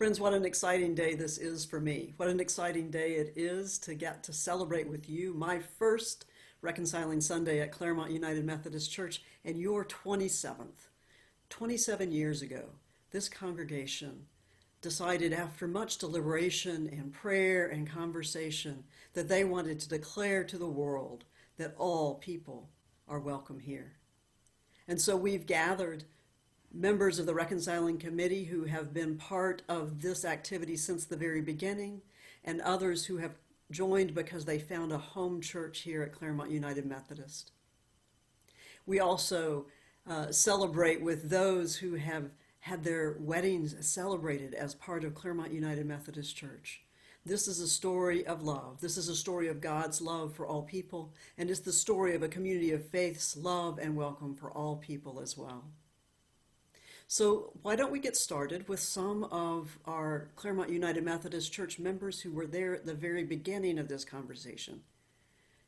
Friends, what an exciting day this is for me. What an exciting day it is to get to celebrate with you my first Reconciling Sunday at Claremont United Methodist Church and your 27th. 27 years ago, this congregation decided after much deliberation and prayer and conversation that they wanted to declare to the world that all people are welcome here. And so we've gathered members of the Reconciling Committee who have been part of this activity since the very beginning, and others who have joined because they found a home church here at Claremont United Methodist. We also celebrate with those who have had their weddings celebrated as part of Claremont United Methodist Church. This is a story of love. This is a story of God's love for all people, and it's the story of a community of faith's love and welcome for all people as well. So why don't we get started with some of our Claremont United Methodist Church members who were there at the very beginning of this conversation.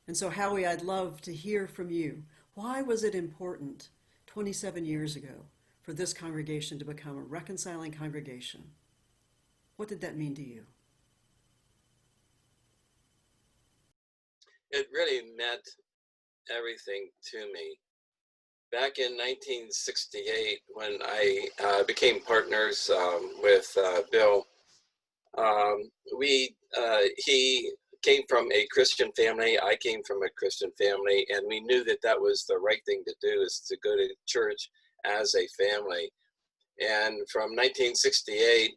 And so Howie, I'd love to hear from you. Why was it important 27 years ago for this congregation to become a reconciling congregation? What did that mean to you? It really meant everything to me. Back in 1968, when I became partners with Bill, he came from a Christian family, I came from a Christian family, and we knew that that was the right thing to do, is to go to church as a family. And from 1968,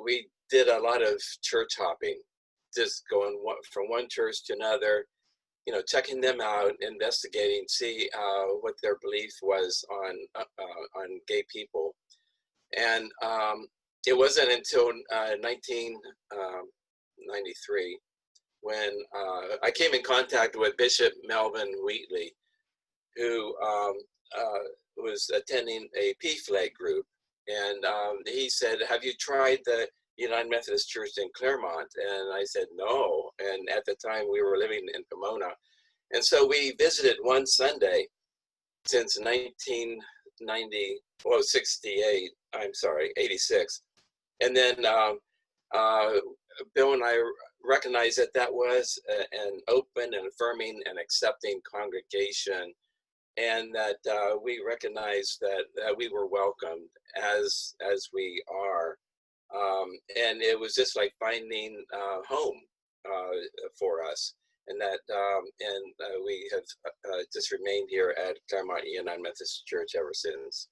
we did a lot of church hopping, just going from one church to another, checking them out, investigating, see what their belief was on gay people. And it wasn't until 1993 when I came in contact with Bishop Melvin Wheatley, who was attending a PFLAG group. And he said, "Have you tried the United Methodist Church in Claremont?" And I said, "No." And at the time we were living in Pomona. And so we visited one Sunday since 86. And then Bill and I recognized that that was an open and affirming and accepting congregation, and that we recognized that we were welcomed as we are. And it was just like finding home for us, and that we have just remained here at Claremont United Methodist Church ever since.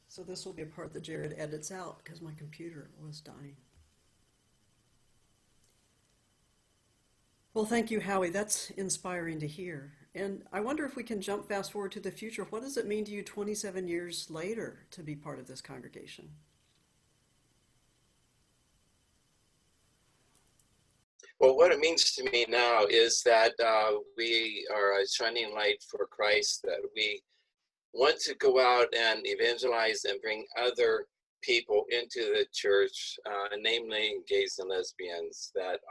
So this will be a part that Jared edits out because my computer was dying. Well, thank you, Howie. That's inspiring to hear. And I wonder if we can jump fast forward to the future. What does it mean to you 27 years later to be part of this congregation? Well, what it means to me now is that we are a shining light for Christ, that we want to go out and evangelize and bring other people into the church, namely gays and lesbians that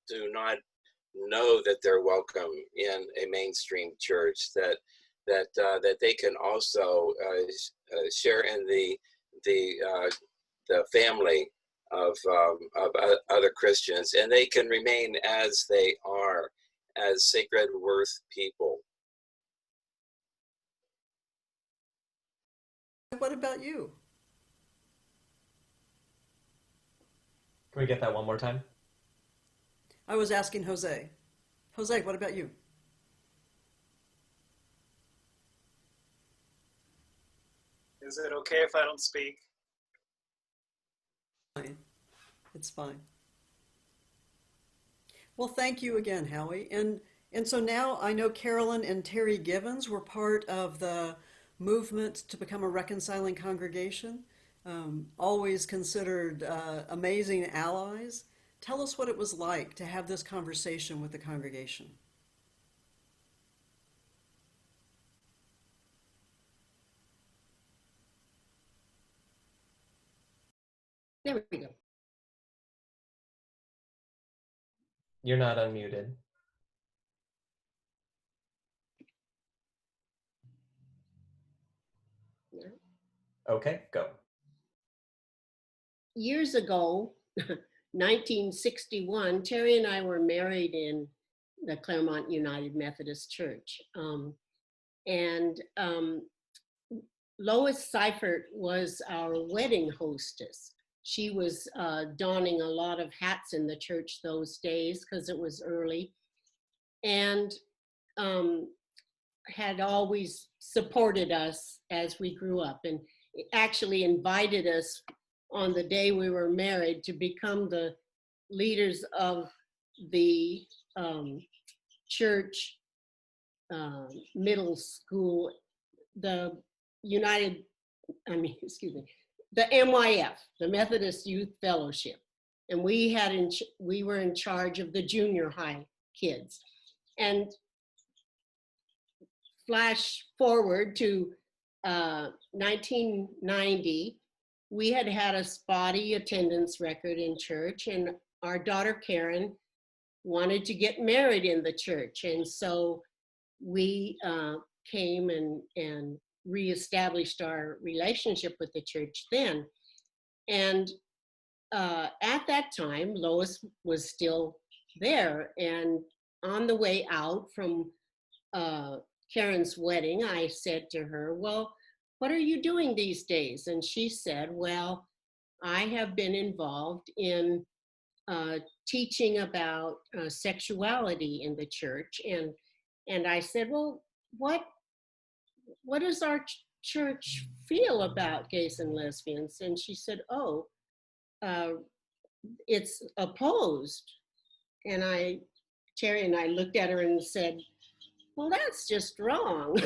do not know that they're welcome in a mainstream church, that they can also share in the family of other Christians, and they can remain as they are, as sacred worth people. What about you? Can we get that one more time? I was asking Jose. Jose, what about you? Is it okay if I don't speak? Fine. It's fine. Well, thank you again, Howie. And so now I know Carolyn and Terry Givens were part of the movement to become a reconciling congregation, always considered amazing allies. Tell us what it was like to have this conversation with the congregation. There we go. You're not unmuted. No. Okay, go. Years ago, 1961, Terry and I were married in the Claremont United Methodist Church. Lois Seifert was our wedding hostess. She was donning a lot of hats in the church those days because it was early, and had always supported us as we grew up, and actually invited us on the day we were married to become the leaders of the church middle school, the the MYF, the Methodist Youth Fellowship. And we were in charge of the junior high kids. And flash forward to 1990, we had a spotty attendance record in church, and our daughter Karen wanted to get married in the church. And so we came and reestablished our relationship with the church then. And at that time, Lois was still there. And on the way out from Karen's wedding, I said to her, well, what are you doing these days? And she said, well, I have been involved in teaching about sexuality in the church. And I said, well, what does our church feel about gays and lesbians? And she said, oh, it's opposed. And Terry and I looked at her and said, well, that's just wrong.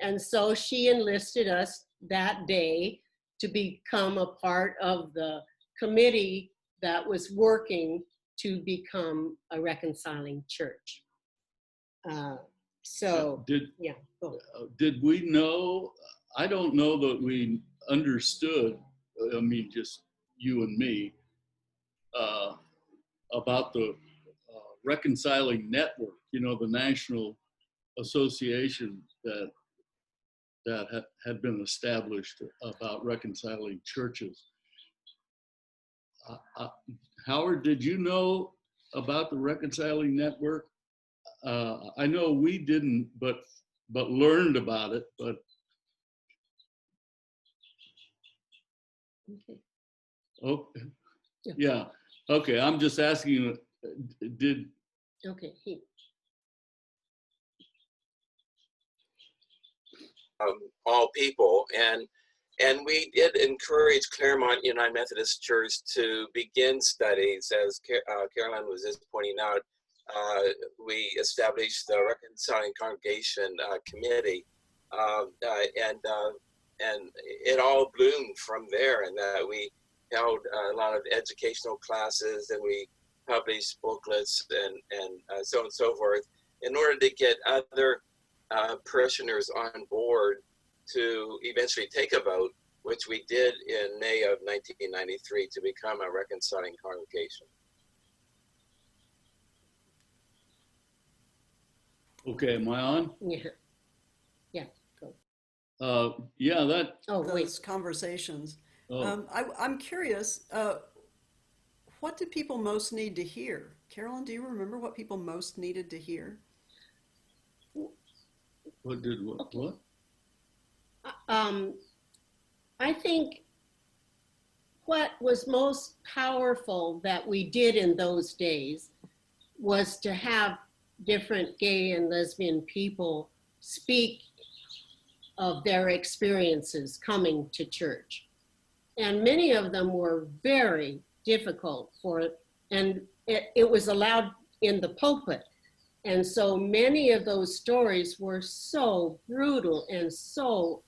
And so she enlisted us that day to become a part of the committee that was working to become a reconciling church. Did we know? I don't know that we understood, I mean, just you and me, about the Reconciling Network, the national association that had been established about reconciling churches. Howard, did you know about the Reconciling Network? I know we didn't, but learned about it. But okay. Yeah. Okay. I'm just asking. Did okay. All people, and we did encourage Claremont United Methodist Church to begin studies, as Carolyn was just pointing out. We established the Reconciling Congregation Committee, and it all bloomed from there. And that we held a lot of educational classes, and we published booklets and so on and so forth, in order to get other parishioners on board to eventually take a vote, which we did in May of 1993 to become a reconciling congregation. Okay, am I on? Yeah, go. Yeah, that. Oh, Those wait. conversations. Oh. I'm curious, what did people most need to hear? Carolyn, do you remember what people most needed to hear? What? Okay. I think what was most powerful that we did in those days was to have different gay and lesbian people speak of their experiences coming to church. And many of them were very difficult and it was allowed in the pulpit. And so many of those stories were so brutal and so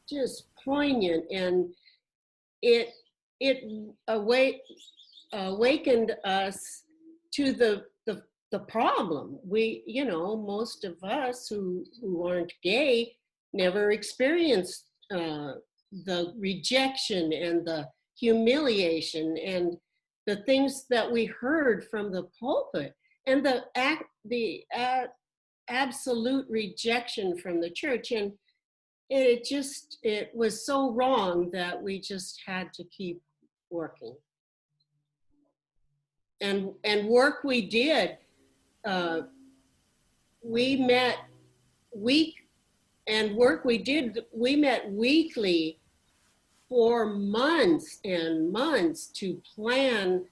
just poignant, and it awakened us to the problem. We, most of us who aren't gay never experienced the rejection and the humiliation and the things that we heard from the pulpit and the absolute rejection from the church. And it was so wrong that we just had to keep working. And work we did, we met we met weekly for months and months to plan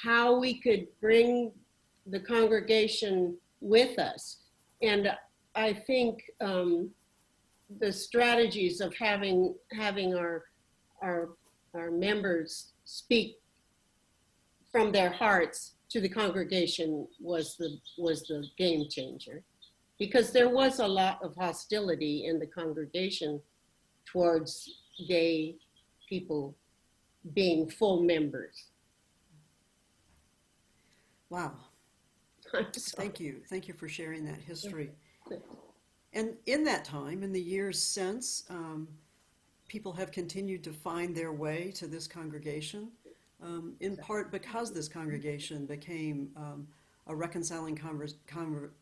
how we could bring the congregation with us. And I think the strategies of having our members speak from their hearts to the congregation was the game changer, because there was a lot of hostility in the congregation towards gay people being full members. Wow. I'm sorry. Thank you for sharing that history. And in that time, in the years since, people have continued to find their way to this congregation, in part because this congregation became a reconciling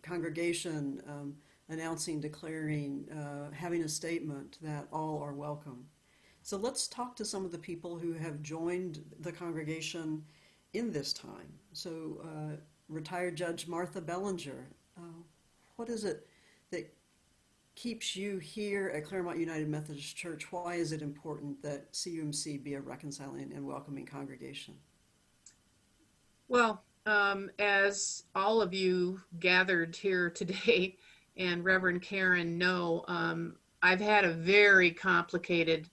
congregation, announcing, declaring, having a statement that all are welcome. So let's talk to some of the people who have joined the congregation in this time. So retired Judge Martha Bellinger, what is it that keeps you here at Claremont United Methodist Church? Why is it important that CUMC be a reconciling and welcoming congregation? Well, as all of you gathered here today, and Reverend Karen know, I've had a very complicated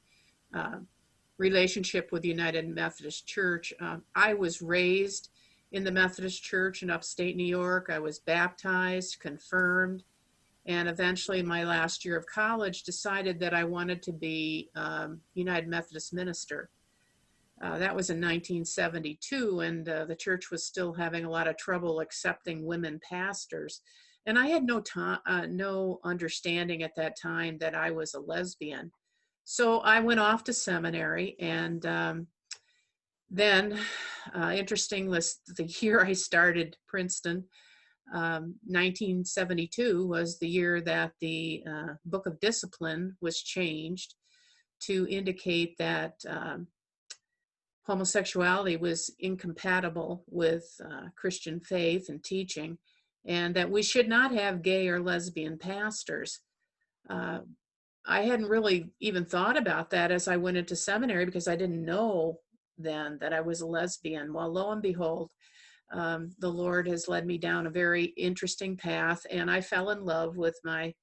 relationship with the United Methodist Church. I was raised in the Methodist Church in upstate New York. I was baptized, confirmed, and eventually in my last year of college decided that I wanted to be United Methodist minister. That was in 1972, and the church was still having a lot of trouble accepting women pastors. And I had no understanding at that time that I was a lesbian. So I went off to seminary, and then, interesting was the year I started Princeton. 1972 was the year that the Book of Discipline was changed to indicate that homosexuality was incompatible with Christian faith and teaching, and that we should not have gay or lesbian pastors. I hadn't really even thought about that as I went into seminary, because I didn't know then that I was a lesbian. Well, lo and behold, the Lord has led me down a very interesting path, and I fell in love with my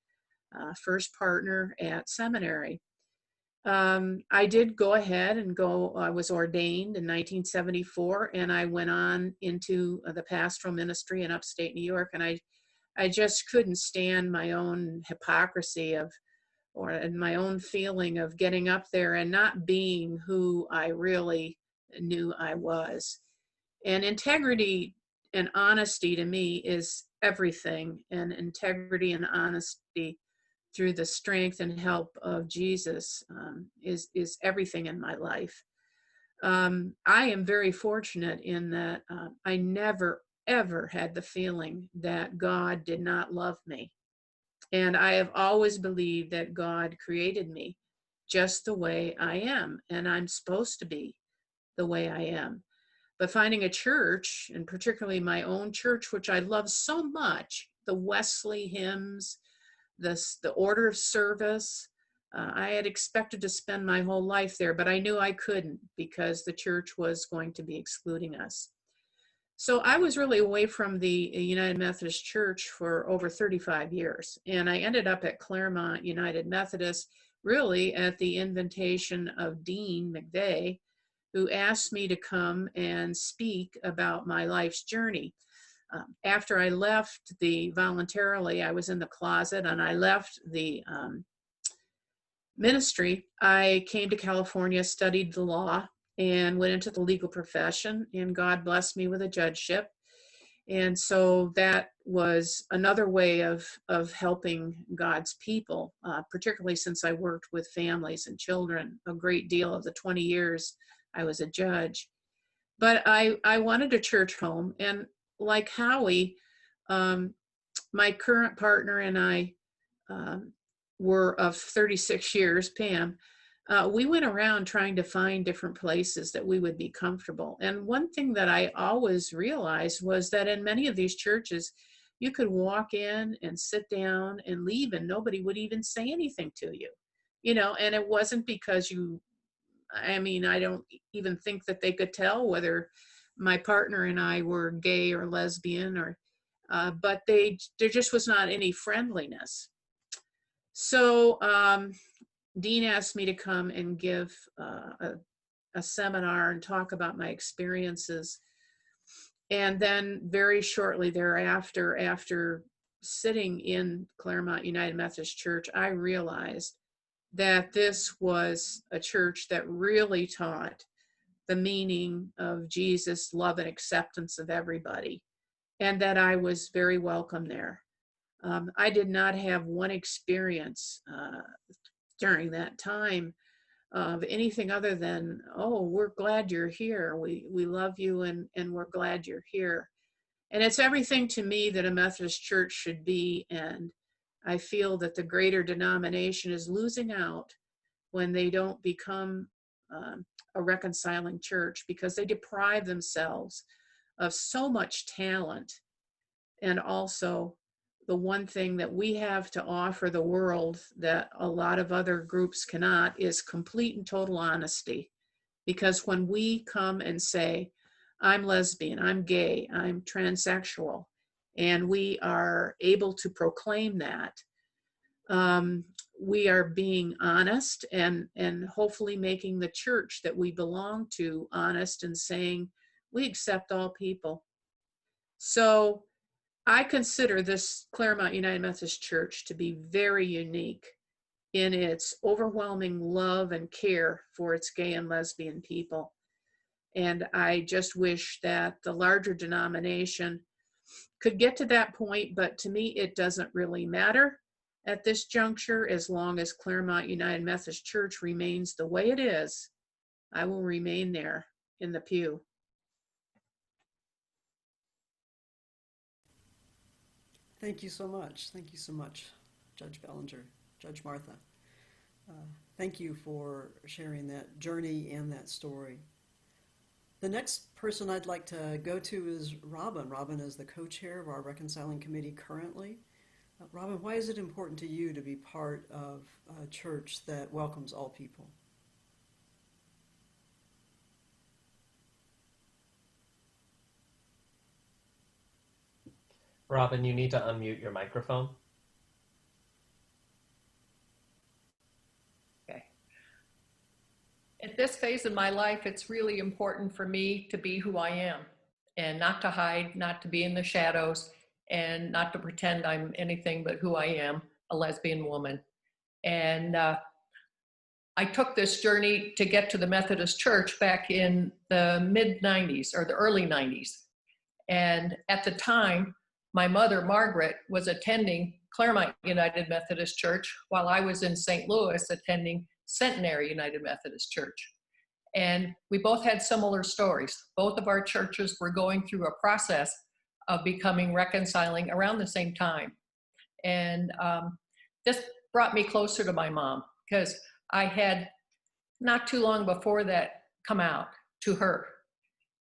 first partner at seminary. I did go ahead and I was ordained in 1974, and I went on into the pastoral ministry in upstate New York, and I just couldn't stand my own hypocrisy and my own feeling of getting up there and not being who I really knew I was. And integrity and honesty to me is everything, and integrity and honesty through the strength and help of Jesus is everything in my life. I am very fortunate in that I never, ever had the feeling that God did not love me. And I have always believed that God created me just the way I am, and I'm supposed to be the way I am. But finding a church, and particularly my own church, which I love so much, the Wesley hymns, the order of service, I had expected to spend my whole life there, but I knew I couldn't because the church was going to be excluding us. So I was really away from the United Methodist Church for over 35 years. And I ended up at Claremont United Methodist, really at the invitation of Dean McVeigh, who asked me to come and speak about my life's journey. After I left voluntarily, I was in the closet and I left the ministry, I came to California, studied the law, and went into the legal profession, and God blessed me with a judgeship. And so that was another way of helping God's people, particularly since I worked with families and children a great deal of the 20 years I was a judge. But I wanted a church home. And like Howie, my current partner and I were of 36 years, Pam. We went around trying to find different places that we would be comfortable. And one thing that I always realized was that in many of these churches, you could walk in and sit down and leave and nobody would even say anything to you, and it wasn't because I don't even think that they could tell whether my partner and I were gay or lesbian but there just was not any friendliness. So Dean asked me to come and give a seminar and talk about my experiences. And then very shortly thereafter, after sitting in Claremont United Methodist Church, I realized that this was a church that really taught the meaning of Jesus' love and acceptance of everybody, and that I was very welcome there. I did not have one experience during that time of anything other than, oh, we're glad you're here. We love you and we're glad you're here. And it's everything to me that a Methodist church should be. And I feel that the greater denomination is losing out when they don't become a reconciling church, because they deprive themselves of so much talent. And also the one thing that we have to offer the world that a lot of other groups cannot is complete and total honesty. Because when we come and say, I'm lesbian, I'm gay, I'm transsexual, and we are able to proclaim that, we are being honest and hopefully making the church that we belong to honest and saying, we accept all people. So I consider this Claremont United Methodist Church to be very unique in its overwhelming love and care for its gay and lesbian people. And I just wish that the larger denomination could get to that point, but to me, it doesn't really matter at this juncture. As long as Claremont United Methodist Church remains the way it is, I will remain there in the pew. Thank you so much. Thank you so much, Judge Bellinger, Judge Martha. Thank you for sharing that journey and that story. The next person I'd like to go to is Robin. Robin is the co-chair of our Reconciling Committee currently. Robin, why is it important to you to be part of a church that welcomes all people? Robin, you need to unmute your microphone. Okay. At this phase in my life, it's really important for me to be who I am and not to hide, not to be in the shadows, and not to pretend I'm anything but who I am, a lesbian woman. And I took this journey to get to the Methodist Church back in the mid-90s or the early 90s. And at the time, my mother, Margaret, was attending Claremont United Methodist Church while I was in St. Louis attending Centenary United Methodist Church. And we both had similar stories. Both of our churches were going through a process of becoming reconciling around the same time. And this brought me closer to my mom because I had not too long before that come out to her.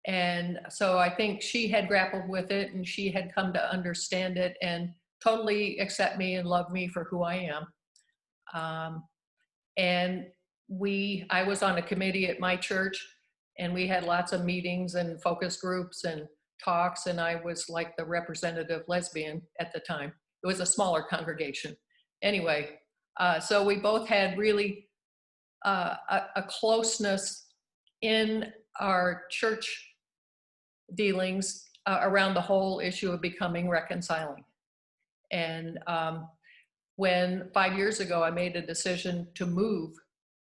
And so I think she had grappled with it and she had come to understand it and totally accept me and love me for who I am. And I was on a committee at my church and we had lots of meetings and focus groups and talks, and I was like the representative lesbian at the time. It was a smaller congregation. Anyway, so we both had really a closeness in our church dealings around the whole issue of becoming reconciling. And when 5 years ago I made a decision to move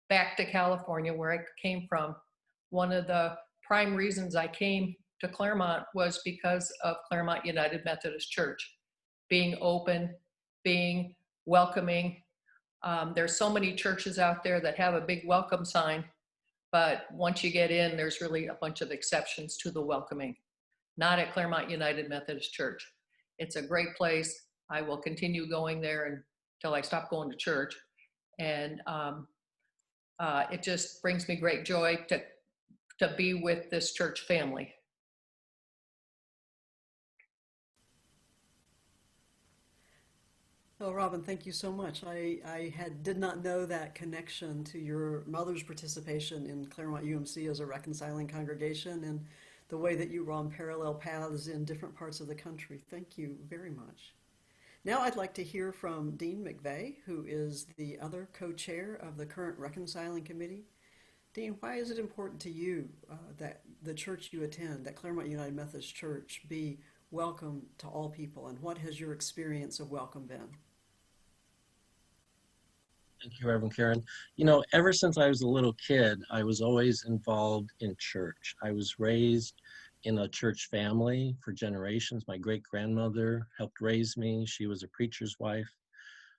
back to California where I came from, one of the prime reasons I came to Claremont was because of Claremont United Methodist Church, being open, being welcoming. There's so many churches out there that have a big welcome sign, But once you get in, there's really a bunch of exceptions to the welcoming. Not at Claremont United Methodist Church. It's a great place. I will continue going there until I stop going to church. And it just brings me great joy to be with this church family. Oh, Robin, thank you so much. I did not know that connection to your mother's participation in Claremont UMC as a reconciling congregation and the way that you were on parallel paths in different parts of the country. Thank you very much. Now I'd like to hear from Dean McVeigh, who is the other co-chair of the current Reconciling Committee. Dean, why is it important to you that the church you attend, that Claremont United Methodist Church, be welcome to all people, and what has your experience of welcome been? Thank you, Reverend Karen. You know, ever since I was a little kid, I was always involved in church. I was raised in a church family for generations. My great-grandmother helped raise me. She was a preacher's wife.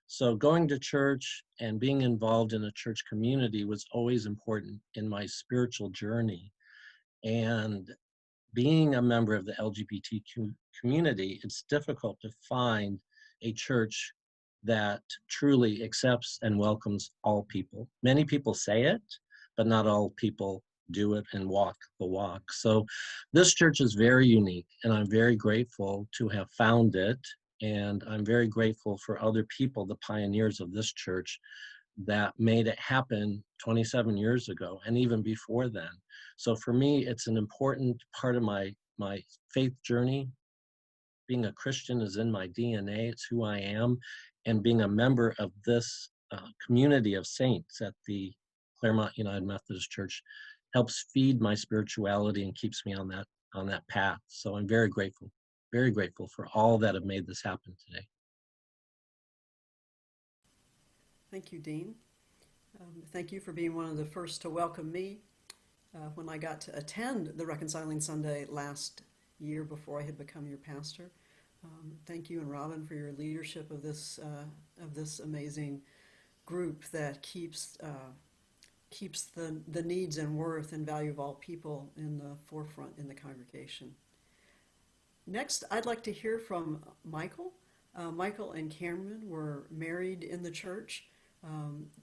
So going to church and being involved in a church community was always important in my spiritual journey. And being a member of the LGBTQ community, it's difficult to find a church that truly accepts and welcomes all people. Many people say it, but not all people do it and walk the walk. So this church is very unique, and I'm very grateful to have found it. And I'm very grateful for other people, the pioneers of this church, that made it happen 27 years ago and even before then. So for me, it's an important part of my faith journey. Being a Christian is in my DNA, it's who I am. And being a member of this community of saints at the Claremont United Methodist Church helps feed my spirituality and keeps me on that path. So I'm very grateful for all that have made this happen today. Thank you, Dean. Thank you for being one of the first to welcome me when I got to attend the Reconciling Sunday last year before I had become your pastor. Thank you and Robin for your leadership of this amazing group that keeps the needs and worth and value of all people in the forefront in the congregation. Next, I'd like to hear from Michael. Michael and Cameron were married in the church.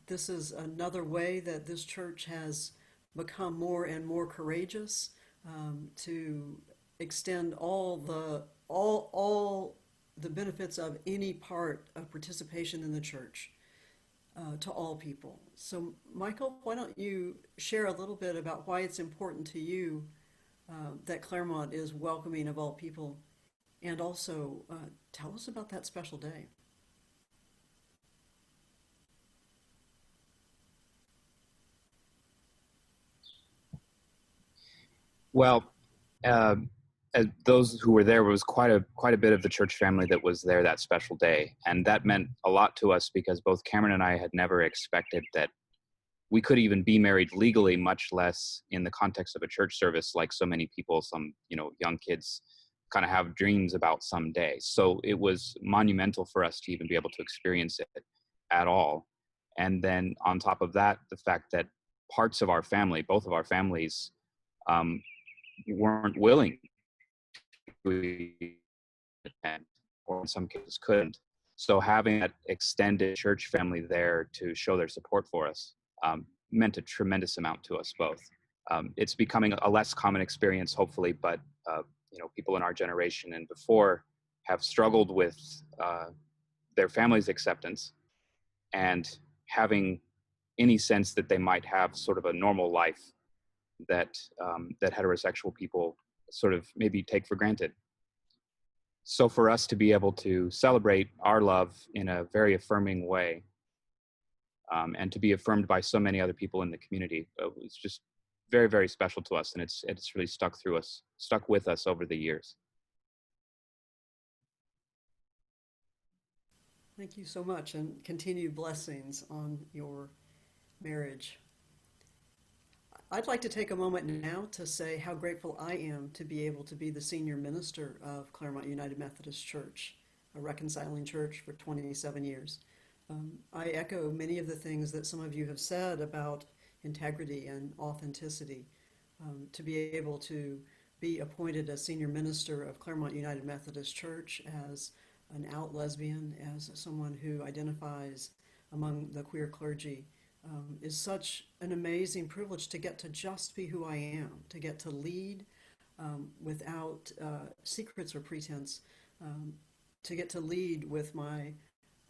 This is another way that this church has become more and more courageous to extend all the benefits of any part of participation in the church to all people. So, Michael, why don't you share a little bit about why it's important to you that Claremont is welcoming of all people, and also tell us about that special day. Well, as those who were there was quite a bit of the church family that was there that special day, and that meant a lot to us because both Cameron and I had never expected that we could even be married legally, much less in the context of a church service, like so many people, some young kids kind of have dreams about someday. So it was monumental for us to even be able to experience it at all. And then on top of that, the fact that parts of our family, both of our families, weren't willing to attend, or in some cases couldn't. So having that extended church family there to show their support for us meant a tremendous amount to us both. It's becoming a less common experience, hopefully, but people in our generation and before have struggled with their family's acceptance and having any sense that they might have sort of a normal life that heterosexual people sort of maybe take for granted. So for us to be able to celebrate our love in a very affirming way, and to be affirmed by so many other people in the community, was just very, very special to us, and it's really stuck with us over the years. Thank you so much, and continued blessings on your marriage. I'd like to take a moment now to say how grateful I am to be able to be the senior minister of Claremont United Methodist Church, a reconciling church for 27 years. I echo many of the things that some of you have said about integrity and authenticity. To be able to be appointed as senior minister of Claremont United Methodist Church, as an out lesbian, as someone who identifies among the queer clergy, is such an amazing privilege to get to just be who I am, to get to lead without secrets or pretense, to get to lead with my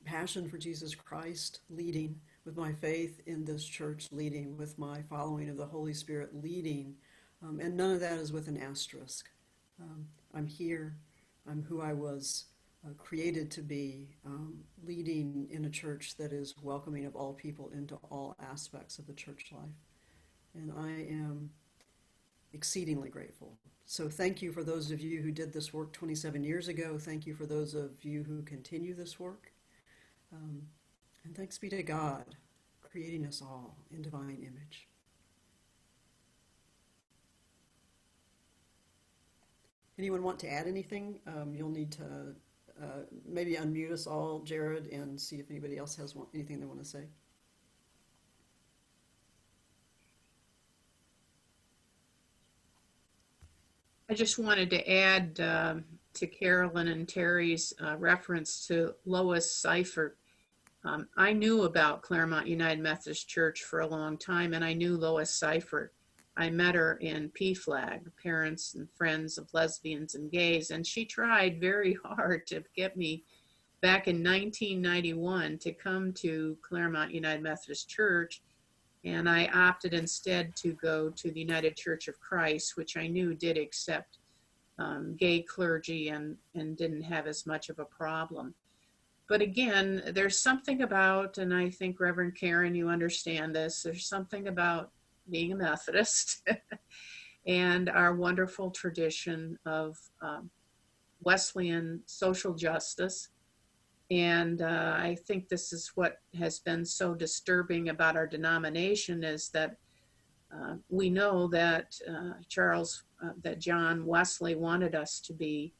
passion for Jesus Christ, leading with my faith in this church, leading with my following of the Holy Spirit, leading, and none of that is with an asterisk. I'm here, I'm who I was created to be, leading in a church that is welcoming of all people into all aspects of the church life. And I am exceedingly grateful. So thank you for those of you who did this work 27 years ago. Thank you for those of you who continue this work. And thanks be to God, creating us all in divine image. Anyone want to add anything? You'll need to maybe unmute us all, Jared, and see if anybody else has anything they want to say. I just wanted to add to Carolyn and Terry's reference to Lois Seifert. I knew about Claremont United Methodist Church for a long time, and I knew Lois Seifert. I met her in PFLAG, Parents and Friends of Lesbians and Gays, and she tried very hard to get me back in 1991 to come to Claremont United Methodist Church, and I opted instead to go to the United Church of Christ, which I knew did accept gay clergy and didn't have as much of a problem. But again, there's something about, and I think Reverend Karen, you understand this, there's something about being a Methodist and our wonderful tradition of Wesleyan social justice. And I think this is what has been so disturbing about our denomination, is that we know that that John Wesley wanted us to be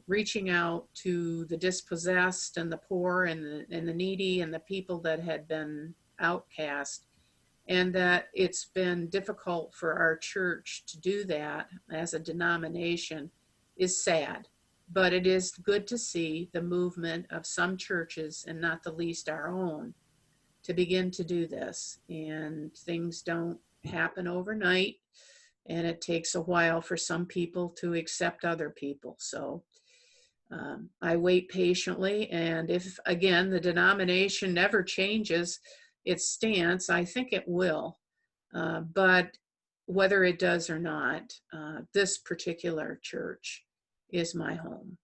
reaching out to the dispossessed and the poor and the needy and the people that had been outcast, and that it's been difficult for our church to do that as a denomination is sad. But it is good to see the movement of some churches, and not the least our own, to begin to do this. And things don't happen overnight, and it takes a while for some people to accept other people. So I wait patiently, and if, again, the denomination never changes its stance, I think it will. But whether it does or not, this particular church is my home.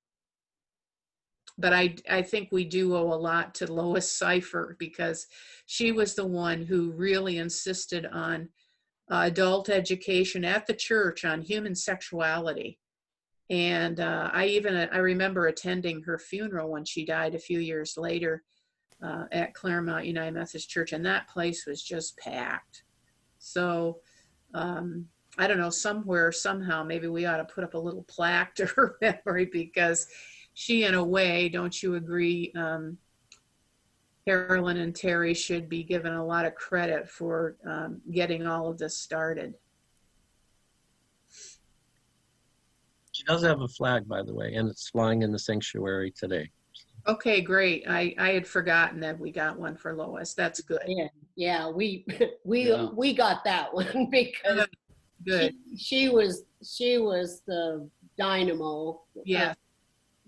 But I think we do owe a lot to Lois Seifert, because she was the one who really insisted on adult education at the church on human sexuality. And I remember attending her funeral when she died a few years later at Claremont United Methodist Church, and that place was just packed. So I don't know, somewhere, somehow, maybe we ought to put up a little plaque to her memory, because she, in a way, don't you agree, Carolyn and Terry should be given a lot of credit for getting all of this started. She does have a flag, by the way, and it's flying in the sanctuary today. Okay, great. I had forgotten that we got one for Lois. That's good. Yeah, we got that one because good. She was the dynamo. Yeah.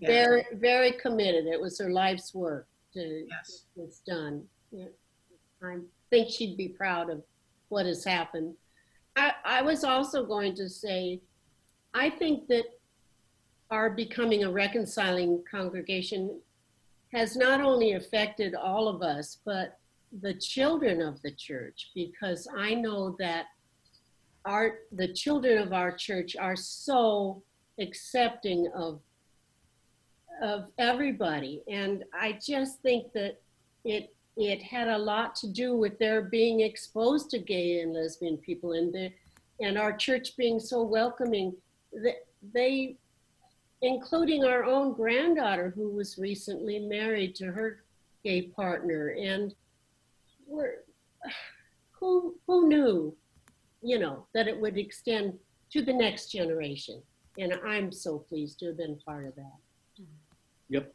Very, very committed. It was her life's work to Yes. get this done. Yeah. I think she'd be proud of what has happened. I was also going to say, I think that our becoming a reconciling congregation has not only affected all of us, but the children of the church, because I know that the children of our church are so accepting of everybody. And I just think that it had a lot to do with their being exposed to gay and lesbian people, and our church being so welcoming. They, including our own granddaughter, who was recently married to her gay partner, and who knew, you know, that it would extend to the next generation. And I'm so pleased to have been part of that. Yep.